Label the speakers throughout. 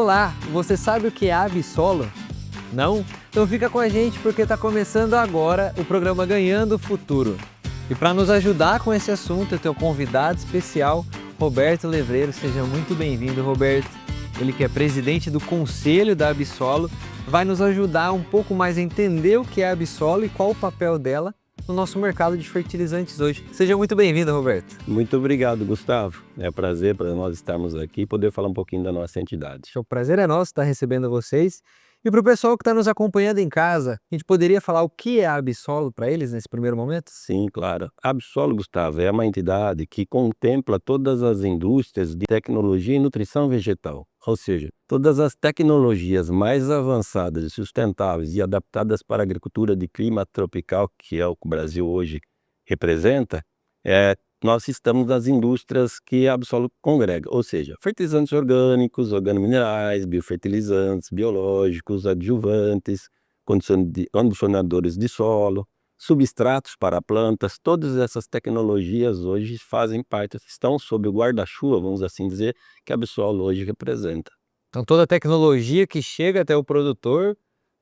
Speaker 1: Olá, você sabe o que é Absolo? Não? Então fica com a gente porque está começando agora o programa Ganhando o Futuro. E para nos ajudar com esse assunto, eu tenho um convidado especial, Roberto Levreiro. Seja muito bem-vindo, Roberto. Ele que é presidente do Conselho da Absolo, vai nos ajudar um pouco mais a entender o que é a Absolo e qual o papel dela no nosso mercado de fertilizantes hoje. Seja muito bem-vindo, Roberto.
Speaker 2: Muito obrigado, Gustavo. É um prazer para nós estarmos aqui e poder falar um pouquinho da nossa entidade.
Speaker 1: O prazer é nosso estar recebendo vocês. E para o pessoal que está nos acompanhando em casa, a gente poderia falar o que é a Absolo para eles nesse primeiro momento?
Speaker 2: Sim, claro. A Absolo, Gustavo, é uma entidade que contempla todas as indústrias de tecnologia e nutrição vegetal. Ou seja, todas as tecnologias mais avançadas, sustentáveis e adaptadas para a agricultura de clima tropical, que é o que o Brasil hoje representa, nós estamos nas indústrias que a Absolo congrega, ou seja, fertilizantes orgânicos, organominerais, biofertilizantes, biológicos, adjuvantes, condicionadores de solo, substratos para plantas. Todas essas tecnologias hoje fazem parte, estão sob o guarda-chuva, vamos assim dizer, que a Absolo hoje representa.
Speaker 1: Então toda a tecnologia que chega até o produtor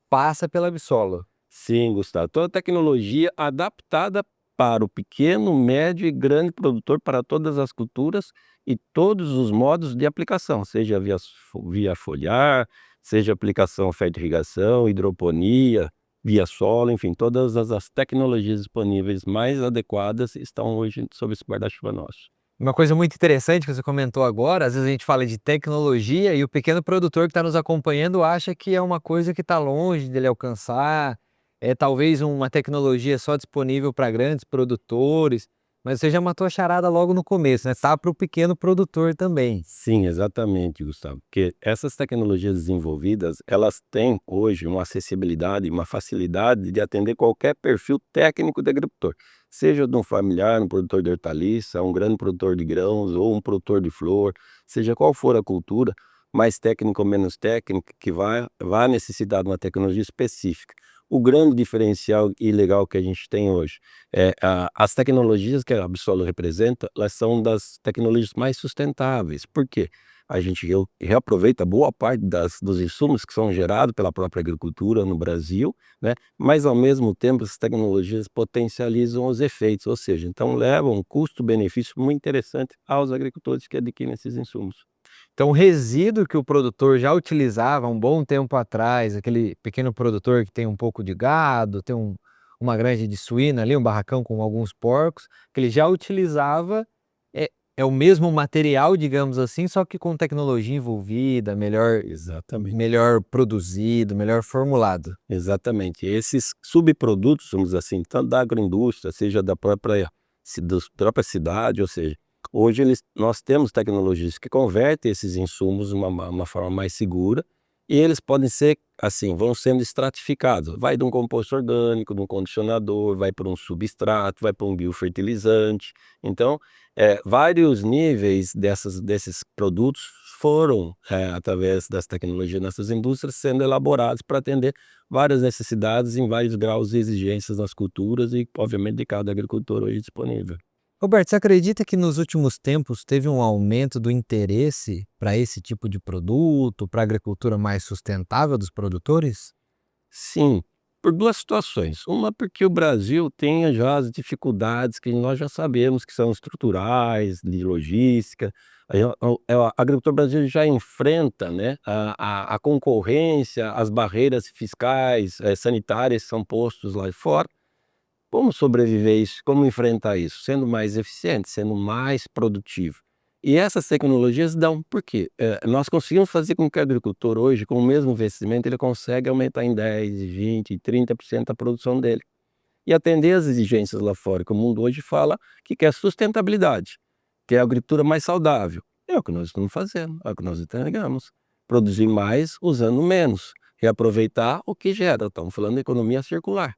Speaker 1: passa pela Absolo.
Speaker 2: Sim, Gustavo, toda tecnologia adaptada para o pequeno, médio e grande produtor, para todas as culturas e todos os modos de aplicação, seja via foliar, seja aplicação fertirrigação, hidroponia, via solo, enfim, todas as tecnologias disponíveis mais adequadas estão hoje sob esse guarda-chuva nosso.
Speaker 1: Uma coisa muito interessante que você comentou agora, às vezes a gente fala de tecnologia e o pequeno produtor que está nos acompanhando acha que é uma coisa que está longe dele alcançar, é talvez uma tecnologia só disponível para grandes produtores, mas você já matou a charada logo no começo, né? Tá para o pequeno produtor também.
Speaker 2: Sim, exatamente, Gustavo, porque essas tecnologias desenvolvidas, elas têm hoje uma acessibilidade, uma facilidade de atender qualquer perfil técnico de agricultor, seja de um familiar, um produtor de hortaliça, um grande produtor de grãos ou um produtor de flor, seja qual for a cultura, mais técnica ou menos técnica, que vai necessitar de uma tecnologia específica. O grande diferencial e legal que a gente tem hoje as tecnologias que a Absolo representa, elas são das tecnologias mais sustentáveis. Por quê? A gente reaproveita boa parte dos insumos que são gerados pela própria agricultura no Brasil, né? Mas ao mesmo tempo essas tecnologias potencializam os efeitos, ou seja, então levam um custo-benefício muito interessante aos agricultores que adquirem esses insumos.
Speaker 1: Então, o resíduo que o produtor já utilizava um bom tempo atrás, aquele pequeno produtor que tem um pouco de gado, tem uma granja de suína ali, um barracão com alguns porcos, que ele já utilizava, é o mesmo material, digamos assim, só que com tecnologia envolvida,
Speaker 2: Exatamente.
Speaker 1: melhor produzido, melhor formulado.
Speaker 2: Exatamente. Esses subprodutos, vamos dizer assim, tanto da agroindústria, seja da própria cidade, ou seja, hoje nós temos tecnologias que convertem esses insumos de uma forma mais segura e eles podem ser, assim, vão sendo estratificados. Vai de um composto orgânico, de um condicionador, vai para um substrato, vai para um biofertilizante. Então, vários níveis desses produtos foram, através das tecnologias nessas indústrias, sendo elaborados para atender várias necessidades em vários graus de exigências nas culturas e, obviamente, de cada agricultor hoje disponível.
Speaker 1: Roberto, você acredita que nos últimos tempos teve um aumento do interesse para esse tipo de produto, para a agricultura mais sustentável dos produtores?
Speaker 2: Sim, por duas situações. Uma, porque o Brasil tem já as dificuldades que nós já sabemos que são estruturais, de logística. O agricultor brasileiro já enfrenta, né, a concorrência, as barreiras fiscais, sanitárias que são postos lá de fora. Como sobreviver a isso? Como enfrentar isso? Sendo mais eficiente, sendo mais produtivo. E essas tecnologias dão, por quê? Nós conseguimos fazer com que o agricultor hoje, com o mesmo investimento, ele consegue aumentar em 10, 20, 30% a produção dele. E atender às exigências lá fora, que o mundo hoje fala que quer sustentabilidade, que é a agricultura mais saudável. É o que nós estamos fazendo, é o que nós entregamos. Produzir mais usando menos, reaproveitar o que gera. Estamos falando de economia circular.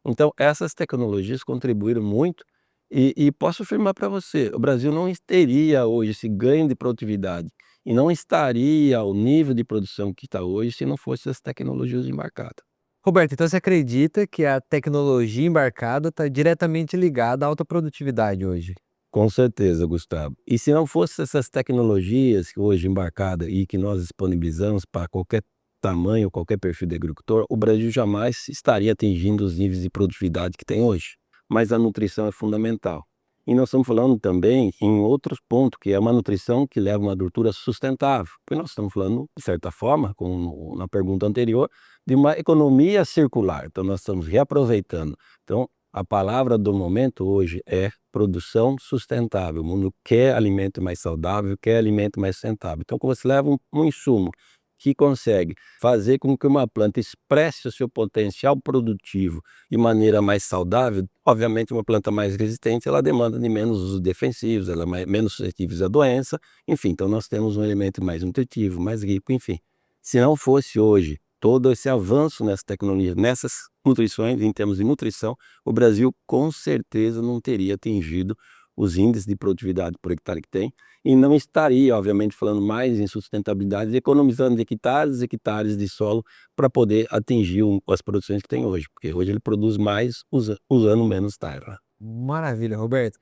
Speaker 2: Então, essas tecnologias contribuíram muito e posso afirmar para você, o Brasil não teria hoje esse ganho de produtividade e não estaria ao nível de produção que está hoje se não fossem as tecnologias embarcadas.
Speaker 1: Roberto, então você acredita que a tecnologia embarcada está diretamente ligada à alta produtividade hoje?
Speaker 2: Com certeza, Gustavo. E se não fosse essas tecnologias que hoje embarcadas e que nós disponibilizamos para qualquer tamanho, qualquer perfil de agricultor, o Brasil jamais estaria atingindo os níveis de produtividade que tem hoje. Mas a nutrição é fundamental. E nós estamos falando também em outros pontos, que é uma nutrição que leva uma agricultura sustentável. Porque nós estamos falando, de certa forma, como na pergunta anterior, de uma economia circular. Então, nós estamos reaproveitando. Então, a palavra do momento hoje é produção sustentável. O mundo quer alimento mais saudável, quer alimento mais sustentável. Então, quando você leva um insumo que consegue fazer com que uma planta expresse o seu potencial produtivo de maneira mais saudável, obviamente uma planta mais resistente, ela demanda de menos usos defensivos, ela é menos suscetível à doença, enfim, então nós temos um alimento mais nutritivo, mais rico, enfim. Se não fosse hoje todo esse avanço nessa tecnologia, nessas nutrições, em termos de nutrição, o Brasil com certeza não teria atingido os índices de produtividade por hectare que tem, e não estaria, obviamente, falando mais em sustentabilidade, economizando hectares e hectares de solo para poder atingir as produções que tem hoje, porque hoje ele produz mais usando menos terra.
Speaker 1: Maravilha, Roberto.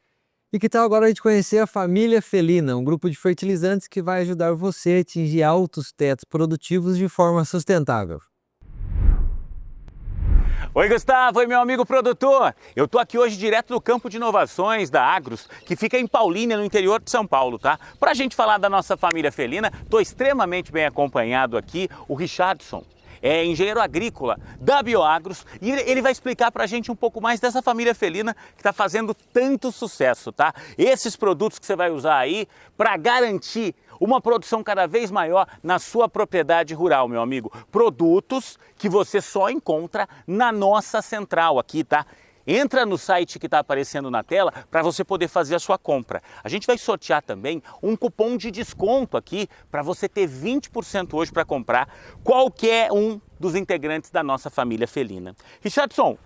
Speaker 1: E que tal agora a gente conhecer a família felina, um grupo de fertilizantes que vai ajudar você a atingir altos tetos produtivos de forma sustentável.
Speaker 3: Oi, Gustavo, oi, meu amigo produtor. Eu tô aqui hoje direto do campo de inovações da Agrus, que fica em Paulínia, no interior de São Paulo, tá? Pra gente falar da nossa família felina, tô extremamente bem acompanhado aqui, o Richardson. É engenheiro agrícola da Bioagros e ele vai explicar pra gente um pouco mais dessa família felina que tá fazendo tanto sucesso, tá? Esses produtos que você vai usar aí para garantir uma produção cada vez maior na sua propriedade rural, meu amigo. Produtos que você só encontra na nossa central aqui, tá? Entra no site que está aparecendo na tela para você poder fazer a sua compra. A gente vai sortear também um cupom de desconto aqui para você ter 20% hoje para comprar qualquer um dos integrantes da nossa família felina. Richardson,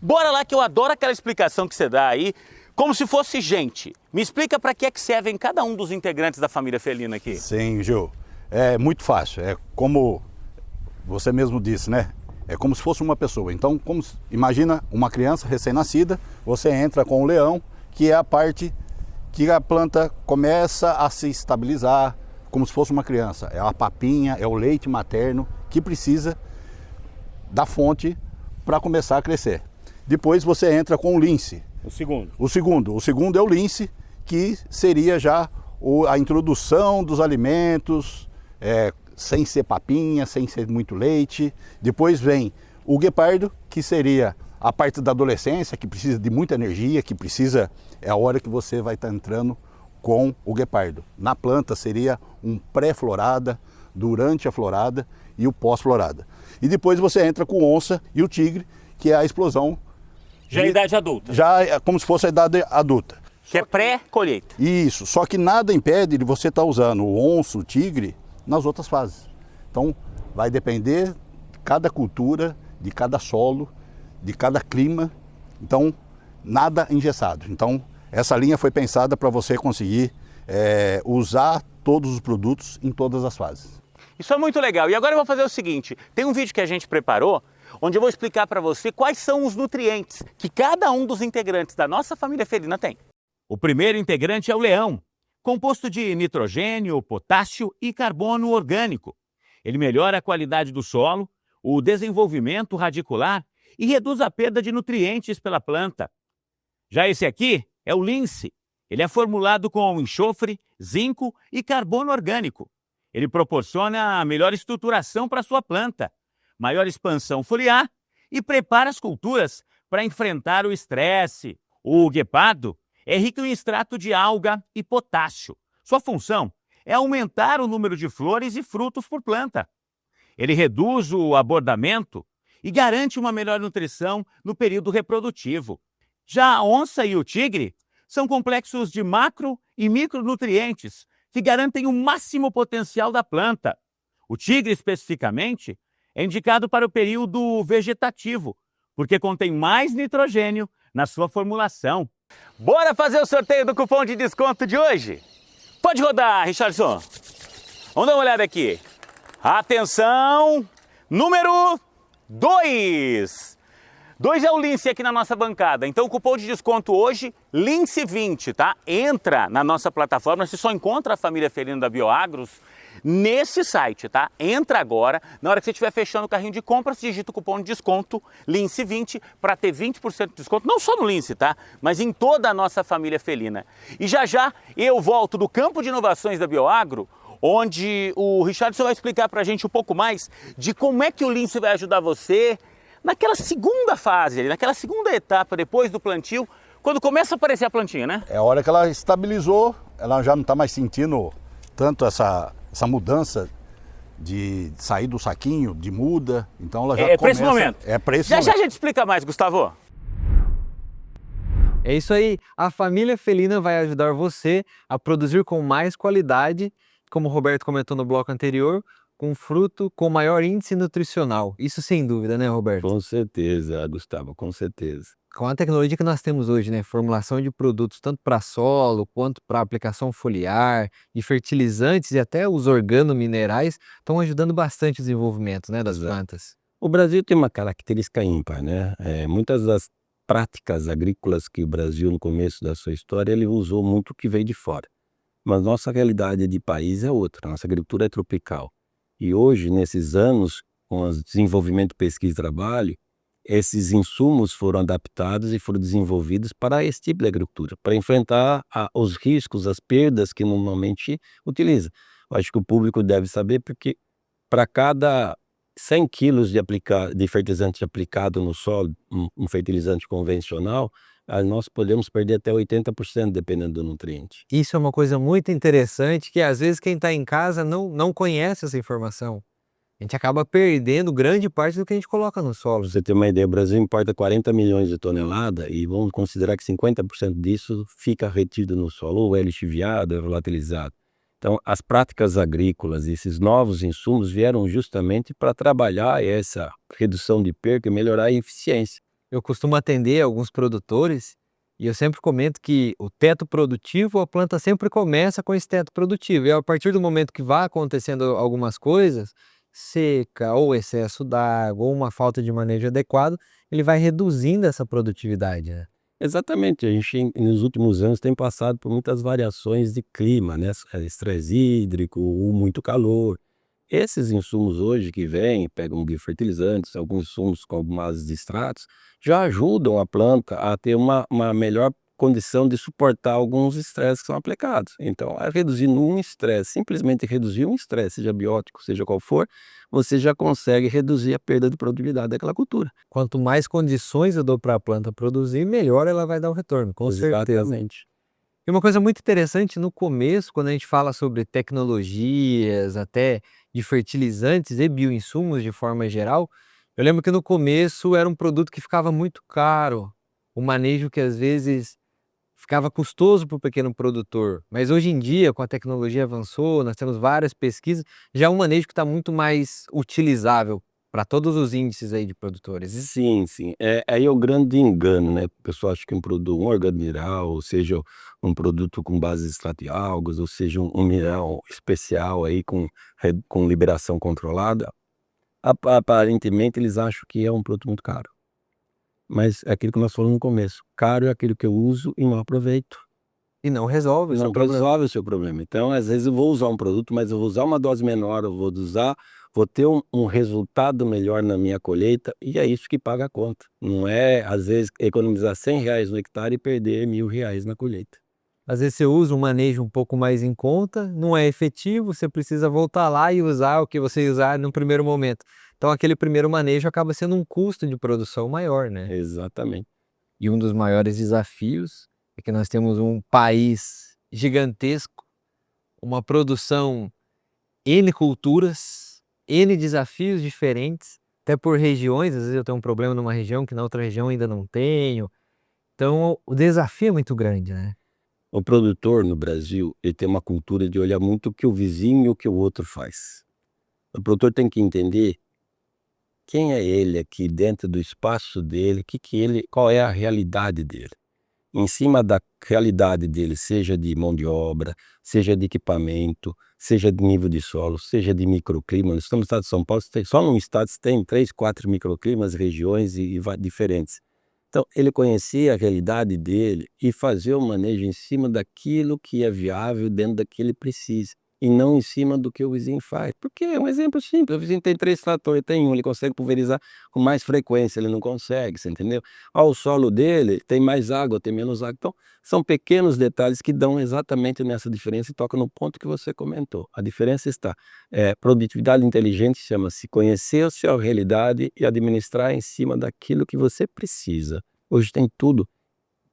Speaker 3: bora lá que eu adoro aquela explicação que você dá aí, como se fosse gente. Me explica para que é que servem cada um dos integrantes da família felina aqui.
Speaker 4: Sim, Gil. É muito fácil. É como você mesmo disse, né? É como se fosse uma pessoa. Então, imagina uma criança recém-nascida, você entra com o leão, que é a parte que a planta começa a se estabilizar, como se fosse uma criança. É a papinha, é o leite materno que precisa da fonte para começar a crescer. Depois você entra com o lince. O segundo é o lince, que seria já a introdução dos alimentos, sem ser papinha, sem ser muito leite. Depois vem o guepardo, que seria a parte da adolescência, que precisa de muita energia, é a hora que você vai estar entrando com o guepardo. Na planta seria um pré-florada, durante a florada e o pós-florada. E depois você entra com onça e o tigre, que é a explosão.
Speaker 3: Já é a idade adulta.
Speaker 4: Já é como se fosse a idade adulta.
Speaker 3: Que é pré-colheita.
Speaker 4: Isso, só que nada impede de você estar usando o onça, o tigre, nas outras fases. Então, vai depender de cada cultura, de cada solo, de cada clima. Então, nada engessado. Então, essa linha foi pensada para você conseguir usar todos os produtos em todas as fases.
Speaker 3: Isso é muito legal. E agora eu vou fazer o seguinte, tem um vídeo que a gente preparou, onde eu vou explicar para você quais são os nutrientes que cada um dos integrantes da nossa família felina tem. O primeiro integrante é o leão, composto de nitrogênio, potássio e carbono orgânico. Ele melhora a qualidade do solo, o desenvolvimento radicular e reduz a perda de nutrientes pela planta. Já esse aqui é o lince. Ele é formulado com enxofre, zinco e carbono orgânico. Ele proporciona a melhor estruturação para a sua planta, maior expansão foliar e prepara as culturas para enfrentar o estresse. O guepardo é rico em extrato de alga e potássio. Sua função é aumentar o número de flores e frutos por planta. Ele reduz o abordamento e garante uma melhor nutrição no período reprodutivo. Já a onça e o tigre são complexos de macro e micronutrientes que garantem o máximo potencial da planta. O tigre, especificamente, é indicado para o período vegetativo, porque contém mais nitrogênio na sua formulação. Bora fazer o sorteio do cupom de desconto de hoje? Pode rodar, Richardson. Vamos dar uma olhada aqui. Atenção! Número 2. 2 é o Lince aqui na nossa bancada. Então o cupom de desconto hoje, Lince20, tá? Entra na nossa plataforma, você só encontra a família Felina da Bioagros nesse site, tá? Entra agora, na hora que você estiver fechando o carrinho de compras, digita o cupom de desconto Lince20 para ter 20% de desconto, não só no Lince, tá? Mas em toda a nossa família felina. E já já eu volto do campo de inovações da Bioagro, onde o Richardson vai explicar pra gente um pouco mais de como é que o Lince vai ajudar você naquela segunda fase, naquela segunda etapa depois do plantio, quando começa a aparecer a plantinha, né?
Speaker 4: É a hora que ela estabilizou, ela já não está mais sentindo tanto essa mudança de sair do saquinho, de muda, então ela já
Speaker 3: É
Speaker 4: começa...
Speaker 3: para esse momento.
Speaker 4: É para esse
Speaker 3: Já
Speaker 4: momento.
Speaker 3: a gente explica mais, Gustavo.
Speaker 1: É isso aí, a família felina vai ajudar você a produzir com mais qualidade, como o Roberto comentou no bloco anterior, com fruto com maior índice nutricional. Isso sem dúvida, né, Roberto?
Speaker 2: Com certeza, Gustavo, com certeza.
Speaker 1: Com a tecnologia que nós temos hoje, né, formulação de produtos tanto para solo quanto para aplicação foliar, de fertilizantes e até os organominerais estão ajudando bastante o desenvolvimento, né, das
Speaker 2: Exato.
Speaker 1: plantas.
Speaker 2: O Brasil tem uma característica ímpar, né? Muitas das práticas agrícolas que o Brasil, no começo da sua história, ele usou muito o que veio de fora. Mas nossa realidade de país é outra, nossa agricultura é tropical. E hoje, nesses anos, com o desenvolvimento, pesquisa e trabalho, esses insumos foram adaptados e foram desenvolvidos para esse tipo de agricultura, para enfrentar os riscos, as perdas que normalmente utiliza. Eu acho que o público deve saber porque para cada 100 quilos de fertilizante aplicado no solo, um fertilizante convencional, nós podemos perder até 80% dependendo do nutriente.
Speaker 1: Isso é uma coisa muito interessante que às vezes quem está em casa não conhece essa informação. A gente acaba perdendo grande parte do que a gente coloca no solo.
Speaker 2: Pra você ter uma ideia, o Brasil importa 40 milhões de toneladas e vamos considerar que 50% disso fica retido no solo, ou é lixiviado, é volatilizado. Então, as práticas agrícolas, esses novos insumos vieram justamente para trabalhar essa redução de perca e melhorar a eficiência.
Speaker 1: Eu costumo atender alguns produtores e eu sempre comento que o teto produtivo, a planta sempre começa com esse teto produtivo. E a partir do momento que vai acontecendo algumas coisas, seca, ou excesso d'água, ou uma falta de manejo adequado, ele vai reduzindo essa produtividade, né?
Speaker 2: Exatamente, a gente nos últimos anos tem passado por muitas variações de clima, né? Estresse hídrico, ou muito calor. Esses insumos hoje que vêm, pegam biofertilizantes, alguns insumos com alguns extratos, já ajudam a planta a ter uma melhor condição de suportar alguns estresses que são aplicados. Então, reduzindo um estresse, simplesmente reduzir um estresse, seja biótico, seja qual for, você já consegue reduzir a perda de produtividade daquela cultura.
Speaker 1: Quanto mais condições eu dou para a planta produzir, melhor ela vai dar o retorno, com certeza.
Speaker 2: Exatamente.
Speaker 1: E uma coisa muito interessante no começo, quando a gente fala sobre tecnologias, até de fertilizantes e bioinsumos de forma geral, eu lembro que no começo era um produto que ficava muito caro, o manejo que às vezes ficava custoso para o pequeno produtor. Mas hoje em dia, com a tecnologia avançou, nós temos várias pesquisas, já é um manejo que está muito mais utilizável para todos os índices aí de produtores.
Speaker 2: Sim, sim. Aí é o grande engano, né? O pessoal acha que um produto, um organomineral, ou seja, um produto com base de extrato de algas, ou seja, um mineral especial aí com liberação controlada, aparentemente eles acham que é um produto muito caro. Mas é aquilo que nós falamos no começo. Caro é aquilo que eu uso e não aproveito.
Speaker 1: E não resolve o seu
Speaker 2: Não
Speaker 1: problema.
Speaker 2: resolve o seu problema. Então, às vezes eu vou usar um produto, mas eu vou usar uma dose menor, vou ter um resultado melhor na minha colheita, e é isso que paga a conta. Não é, às vezes, economizar R$ 100 no hectare e perder R$ 1.000 na colheita.
Speaker 1: Às vezes você usa um manejo um pouco mais em conta, não é efetivo, você precisa voltar lá e usar o que você usar no primeiro momento. Então aquele primeiro manejo acaba sendo um custo de produção maior, né?
Speaker 2: Exatamente.
Speaker 1: E um dos maiores desafios é que nós temos um país gigantesco, uma produção N culturas, N desafios diferentes, até por regiões, às vezes eu tenho um problema numa região que na outra região ainda não tenho. Então o desafio é muito grande, né?
Speaker 2: O produtor no Brasil, ele tem uma cultura de olhar muito o que o vizinho e o que o outro faz. O produtor tem que entender quem é ele aqui dentro do espaço dele, qual é a realidade dele. em cima da realidade dele, seja de mão de obra, seja de equipamento, seja de nível de solo, seja de microclima. Nós estamos no estado de São Paulo, só num estado você tem 3, 4 microclimas, regiões diferentes. Então, ele conhecia a realidade dele e fazer o manejo em cima daquilo que é viável dentro daquilo que ele precisa, e não em cima do que o vizinho faz. Porque é um exemplo simples, o vizinho tem 3 tratores, tem um, ele consegue pulverizar com mais frequência, ele não consegue, você entendeu? O solo dele tem mais água, tem menos água. Então, são pequenos detalhes que dão exatamente nessa diferença e tocam no ponto que você comentou. A diferença está, produtividade inteligente chama-se conhecer a sua realidade e administrar em cima daquilo que você precisa. Hoje tem tudo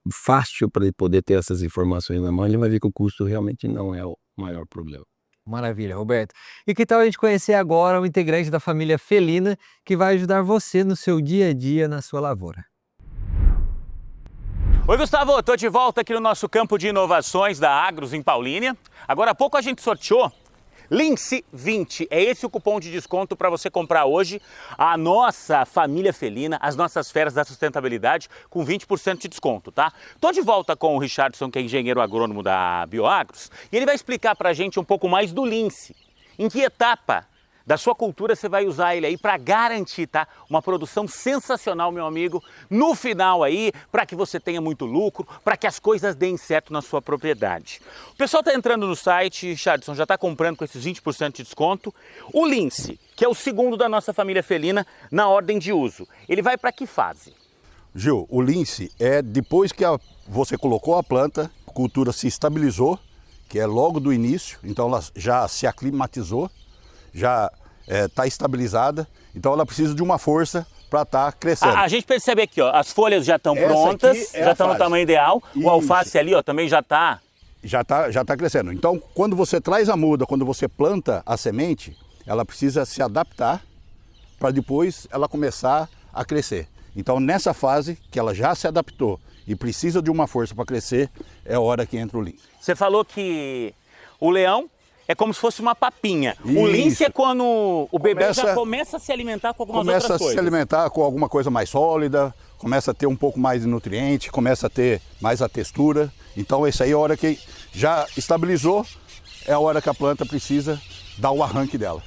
Speaker 2: fácil para ele poder ter essas informações na mão, ele vai ver que o custo realmente não é o maior problema.
Speaker 1: Maravilha, Roberto. E que tal a gente conhecer agora um integrante da família felina que vai ajudar você no seu dia a dia na sua lavoura?
Speaker 3: Oi, Gustavo, estou de volta aqui no nosso campo de inovações da Agros em Paulínia. Agora há pouco a gente sorteou Lince 20, é esse o cupom de desconto para você comprar hoje a nossa família felina, as nossas feras da sustentabilidade com 20% de desconto, tá? Tô de volta com o Richardson, que é engenheiro agrônomo da Bioagros, e ele vai explicar para a gente um pouco mais do lince. Em que etapa da sua cultura você vai usar ele aí para garantir, tá? Uma produção sensacional, meu amigo, no final aí, para que você tenha muito lucro, para que as coisas deem certo na sua propriedade. O pessoal tá entrando no site, Richardson, já tá comprando com esses 20% de desconto. O lince, que é o segundo da nossa família felina na ordem de uso, ele vai para que fase?
Speaker 4: Gil, o lince é depois que você colocou a planta, a cultura se estabilizou, que é logo do início, então ela já se aclimatizou, já está estabilizada, então ela precisa de uma força para estar crescendo.
Speaker 3: A gente percebe aqui, ó, as folhas já estão prontas, já estão no tamanho ideal, o alface ali, ó, também já está...
Speaker 4: Já tá crescendo. Então, quando você traz a muda, quando você planta a semente, ela precisa se adaptar para depois ela começar a crescer. Então, nessa fase que ela já se adaptou e precisa de uma força para crescer, é a hora que entra o lince.
Speaker 3: Você falou que o leão é como se fosse uma papinha.
Speaker 4: Isso.
Speaker 3: O lince é quando o bebê já começa a se alimentar com algumas outras coisas.
Speaker 4: Começa a se alimentar com alguma coisa mais sólida, começa a ter um pouco mais de nutriente, começa a ter mais a textura. Então essa aí é a hora que já estabilizou, é a hora que a planta precisa dar o arranque dela.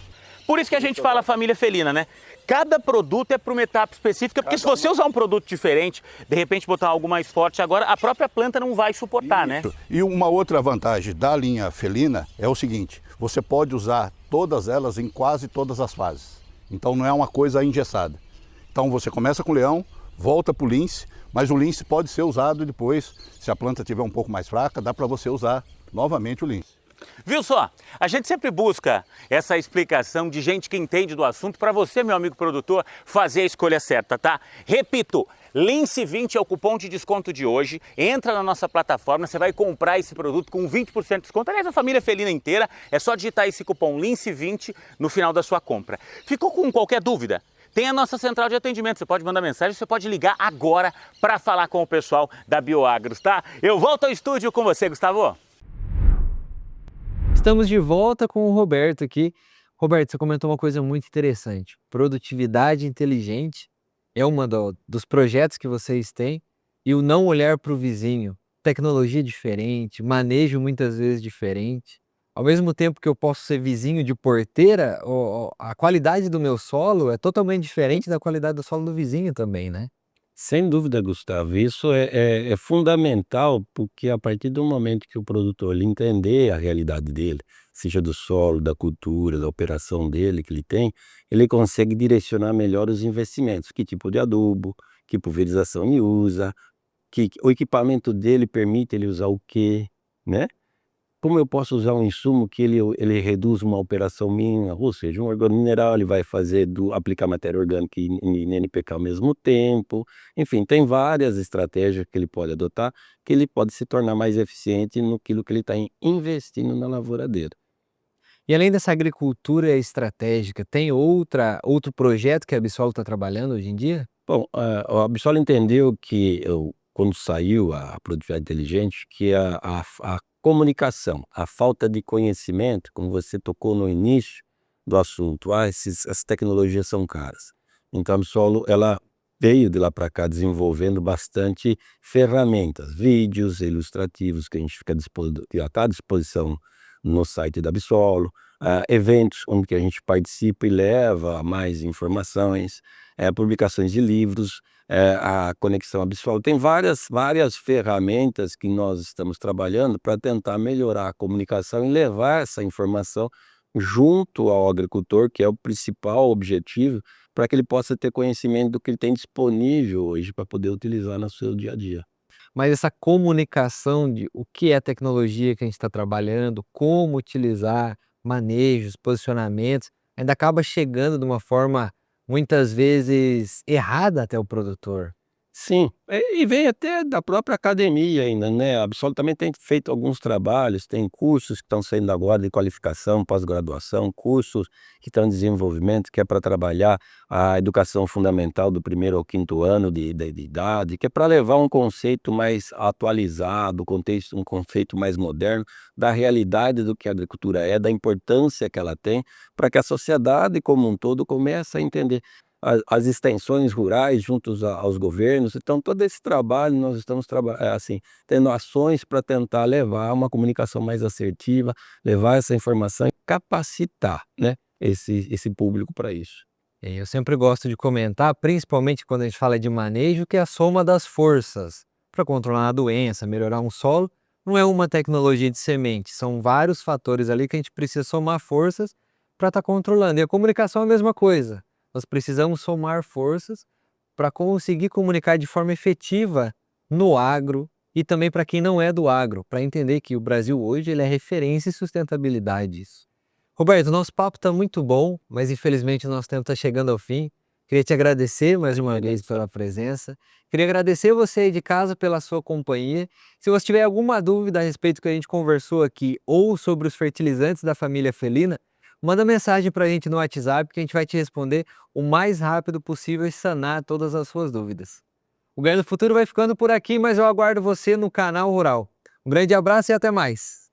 Speaker 3: Por isso que a gente fala família felina, né? Cada produto é para uma etapa específica, porque se você usar um produto diferente, de repente botar algo mais forte agora, a própria planta não vai suportar, né?
Speaker 4: E uma outra vantagem da linha felina é o seguinte, você pode usar todas elas em quase todas as fases. Então não é uma coisa engessada. Então você começa com o leão, volta para o lince, mas o lince pode ser usado depois, se a planta estiver um pouco mais fraca, dá para você usar novamente o lince.
Speaker 3: Viu só? A gente sempre busca essa explicação de gente que entende do assunto para você, meu amigo produtor, fazer a escolha certa, tá? Repito, Lince 20 é o cupom de desconto de hoje. Entra na nossa plataforma, você vai comprar esse produto com 20% de desconto. Aliás, a família felina inteira, é só digitar esse cupom Lince 20 no final da sua compra. Ficou com qualquer dúvida? Tem a nossa central de atendimento, você pode mandar mensagem, você pode ligar agora para falar com o pessoal da Bioagros, tá? Eu volto ao estúdio com você, Gustavo.
Speaker 1: Estamos de volta com o Roberto aqui. Roberto, você comentou uma coisa muito interessante. Produtividade inteligente é uma dos projetos que vocês têm, e o não olhar para o vizinho. Tecnologia diferente, manejo muitas vezes diferente. Ao mesmo tempo que eu posso ser vizinho de porteira, a qualidade do meu solo é totalmente diferente da qualidade do solo do vizinho também, né?
Speaker 2: Sem dúvida, Gustavo, isso é fundamental, porque a partir do momento que o produtor ele entender a realidade dele, seja do solo, da cultura, da operação dele que ele tem, ele consegue direcionar melhor os investimentos, que tipo de adubo, que pulverização ele usa, que o equipamento dele permite ele usar o quê, né? Como eu posso usar um insumo que ele reduz uma operação minha, ou seja, um organomineral ele vai aplicar matéria orgânica e NPK ao mesmo tempo. Enfim, tem várias estratégias que ele pode adotar, que ele pode se tornar mais eficiente naquilo que ele está investindo na lavoura dele.
Speaker 1: E além dessa agricultura estratégica, tem outro projeto que a Absol está trabalhando hoje em dia?
Speaker 2: Bom, a Absol entendeu que, quando saiu a produtividade inteligente, que a comunicação, a falta de conhecimento, como você tocou no início do assunto, essas tecnologias são caras. Então a Absol, ela veio de lá para cá desenvolvendo bastante ferramentas, vídeos ilustrativos que a gente que já está à disposição no site da Absolo, eventos onde que a gente participa e leva mais informações, publicações de livros, a Conexão Absolo. Tem várias ferramentas que nós estamos trabalhando para tentar melhorar a comunicação e levar essa informação junto ao agricultor, que é o principal objetivo, para que ele possa ter conhecimento do que ele tem disponível hoje para poder utilizar no seu dia a dia.
Speaker 1: Mas essa comunicação de o que é tecnologia que a gente está trabalhando, como utilizar, manejos, posicionamentos, ainda acaba chegando de uma forma muitas vezes errada até o produtor.
Speaker 2: Sim, e vem até da própria academia ainda, né, a Absolo também tem feito alguns trabalhos, tem cursos que estão saindo agora de qualificação, pós-graduação, cursos que estão em desenvolvimento, que é para trabalhar a educação fundamental do 1º ao 5º ano de idade, que é para levar um conceito mais atualizado, um conceito mais moderno da realidade do que a agricultura é, da importância que ela tem, para que a sociedade como um todo comece a entender as extensões rurais juntos aos governos. Então todo esse trabalho nós estamos assim, tendo ações para tentar levar uma comunicação mais assertiva, levar essa informação e capacitar, né, esse público para isso.
Speaker 1: E eu sempre gosto de comentar, principalmente quando a gente fala de manejo, que é a soma das forças para controlar a doença, melhorar um solo. Não é uma tecnologia de semente, são vários fatores ali que a gente precisa somar forças para estar controlando. E a comunicação é a mesma coisa. Nós precisamos somar forças para conseguir comunicar de forma efetiva no agro e também para quem não é do agro, para entender que o Brasil hoje ele é referência em sustentabilidade disso. Roberto, nosso papo está muito bom, mas infelizmente o nosso tempo está chegando ao fim. Queria te agradecer mais uma vez pela presença. Queria agradecer você aí de casa pela sua companhia. Se você tiver alguma dúvida a respeito do que a gente conversou aqui ou sobre os fertilizantes da família felina, manda mensagem para a gente no WhatsApp que a gente vai te responder o mais rápido possível e sanar todas as suas dúvidas. O Ganhando Futuro vai ficando por aqui, mas eu aguardo você no canal Rural. Um grande abraço e até mais!